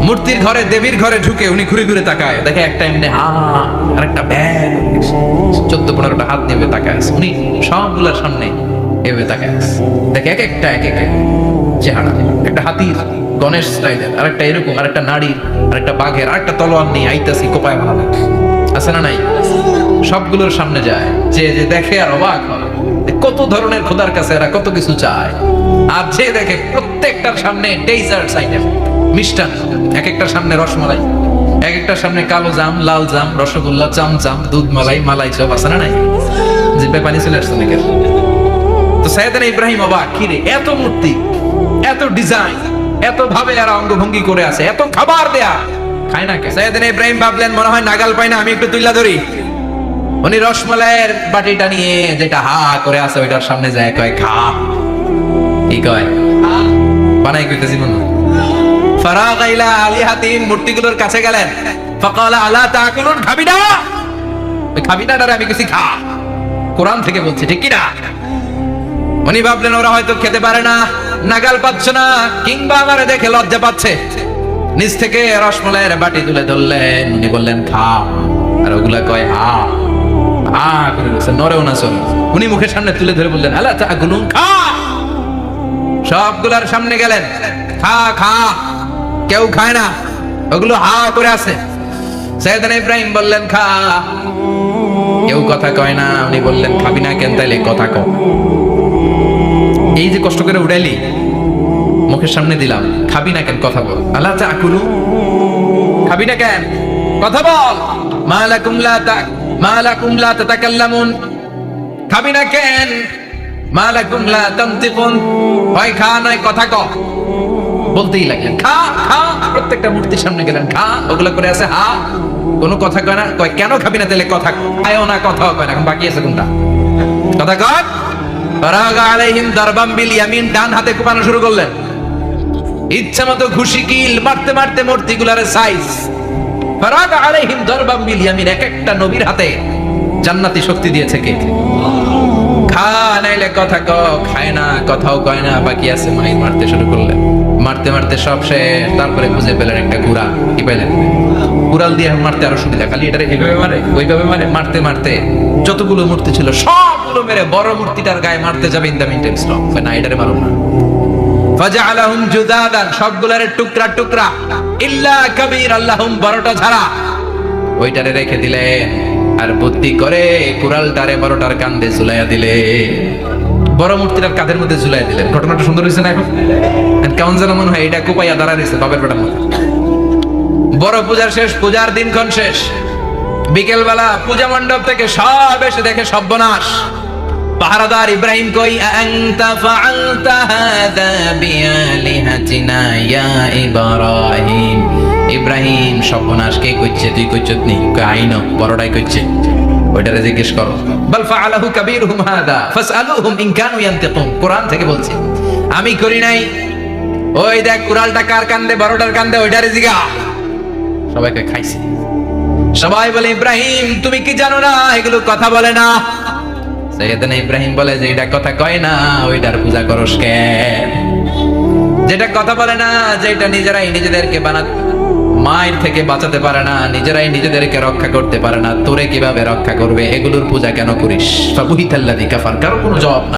মূর্তির ঘরে, দেবীর ঘরে ঢুকে উনি ঘুরে ঘুরে তাকায়, দেখে একটা এমনি আর একটা ব্যাগ, 14-15টা হাত নেবে তাকায় আছে। উনি সবগুলোর সামনে এভাবে তাকায় আছে, দেখে এক একটা চেহারা, একটা হাতির গণেশ স্টাইলের, আর একটা এরকম, আর একটা নারীর, আর একটা বাঘের, আর একটা তলোয়ার নিয়ে আইতাছি কোপায় ভালো আছে না নাই? সবগুলোর সামনে যায়, যে দেখে আর অবাক হয় কত ধরনের খোদার কাছে এরা কত কিছু চায়। আর যে দেখে প্রত্যেকটার সামনে ডেজার্টস আইটেম, মিষ্টান্ন, এক একটার সামনে রসমালাই, এক একটার সামনে কালো জাম, লাল জাম, রসগোল্লা, চামচাম, দুধ মালাই, মালাই চপ, আছে না নাই? জিভে পানি চলে আসছে অনেকের। তো সাইয়েদনা ইব্রাহিম অবাক, কি রে, এত মূর্তি, এত ডিজাইন, এত ভাবে এরা অঙ্গভঙ্গি করে আছে, এত খাবার দেয়া, খায় না কে? সাইয়েদনা ইব্রাহিম ভাবলেন মনে হয় নাগাল পাই না, আমি একটু তুইলা ধরি। উনি রসমালাইয়ের বাটিটা নিয়ে, যেটা হা করে আছে, ওইটার সামনে যায়, কয় খা। কি কয়? বানাই কইতেছি মনে। ফারাগা ইলা আলিহাতিম, মূর্তিগুলোর কাছে গেলেন। ফাকালা আলা তাকুলুন, খাবি না? ওই খাবি না ডারে আমি কিছু খা, কোরআন থেকে বলছি, ঠিক কি না? উনি ভাবলেন ওরা হয়তো খেতে পারে না, নাগাল পাচ্ছে না, কিংবা আমারে দেখে লজ্জা পাচ্ছে। নিচ থেকে রসমালাইয়ের বাটি তুলে ধরলেন, উনি বললেন খা, আর ওগুলা কয় হা হা করে বলছে, নরেও না চলে। উনি মুখের সামনে তুলে ধরে বললেন আলা তাকুলুন, খা। সবগুলার সামনে গেলেন, খা খা, কেউ খায় না, ওগুলো হা করে আছে। সাইয়েদনা ইব্রাহিম বললেন খা, কেউ কথা কয় না। উনি বললেন খাবি না কেন, তাইলে কথা কও। এই যে কষ্ট করে উড়াইলি, মুখের সামনে দিলাম, খাবি না কেন, কথা বল। আলা তাকুলু, খাবি না কেন, কথা বল। মালাকুম লা তাতাকাল্লামুন, খাবি না কেন, মালাকুম লা তানতিকুন, হয় খা নয় কথা কও। বলতেই লাগলেন খা খা, প্রত্যেকটা মূর্তির সামনে গেলেন, খা, ওগুলো করে আছে হা, কোনো কথা কয় না। কয় কেন খাবি না, তাহলে কথা খায়ও না, কথাও কয় না। এখন বাকি আছে কোনটা? কথা কয়। ফারাগা আলাইহিম দারবাম বিল ইয়ামিন, ডান হাতে কোপানো শুরু করলেন, ইচ্ছা মতো ঘুষি কিল মারতে মারতে মূর্তিগুলার সাইজ। ফারাগা আলাইহিম দারবাম বিল ইয়ামিন, এক একটা নবীর হাতে জান্নাতি শক্তি দিয়েছে কে? খা নাইলে কথা ক, খায় না, কথাও কয় না, বাকি আছে। মাইর মারতে শুরু করলেন, মারতে মারতে সব শেষ। তারপরে বুঝে পেলেন একটা কুড়াল। কি পেলেন? কুড়াল দিয়ে মারতে আরো সুবিধা, খালি এটা এইভাবে মারে, ওইভাবে মারে। মারতে মারতে যতগুলো মূর্তি ছিল সবগুলো মেরে বড় মূর্তিটার গায়ে মারতে যাবে, in the mean time stop, না এটারে মারুন না। ফাজআলাহুম জুদাদান, সবগুলারে টুকরা টুকরা, ইল্লা কাবীর আল্লাহুম, বড়টা ছাড়া ওইটারে রেখে দিলেন। আর বুদ্ধি করে কুড়ালটারে বড়টার কাঁধে ঝুলাইয়া দিলে, বড় মূর্তিটার কাঁধের মধ্যে ঝুলাইয়া দিলেন। ঘটনাটা সুন্দর হয়েছে না? এখন কেমন যেন মনে হয় এটা কোপাইয়া দাঁড়া রয়েছে বাপের পেটার মধ্যে। বড় পূজার শেষ, পূজার দিনক্ষণ শেষ। বিকেল বেলা পূজা মণ্ডপ থেকে সব এসে দেখে সর্বনাশ। পাহারাদার ইব্রাহিম কই, আনতা ফাআলতা হাদা বিআলিহাতিনা ইয়া ইব্রাহিম। ইব্রাহিম, সর্বনাশ কে কইছে? তুই কইছত নি? কই আইনো, বড়টাই কইছে, ওইটারে জিজ্ঞেস করো। বাল ফাআলাহু কাবীরুহুম হাদা ফাসআলুহুম ইন কানু ইয়ানতিকুন, কোরআন থেকে বলছি, আমি করি নাই। ওই দেখ কুড়ালটা কার কান্দে, বড়টার কান্দে, ওইটারে জিগা। সবাইকে খাইছে। সবাই বলে ইব্রাহিম তুমি কি জানো না এগুলো কথা বলে না? সাইয়েদনা ইব্রাহিম বলে যে এটা কথা কয় না, ওইটার পূজা করস কেন? যেটা কথা বলে না, যেটা নিজেরাই নিজেদেরকে মায়ের থেকে বাঁচাতে পারে না, নিজেরাই নিজেদেরকে রক্ষা করতে পারে না, তোরে কিভাবে রক্ষা করবে? এগুলোর পূজা কেন করিস? ফাবুহিতাল্লাযী কাফার, কারো কোনো জবাব না।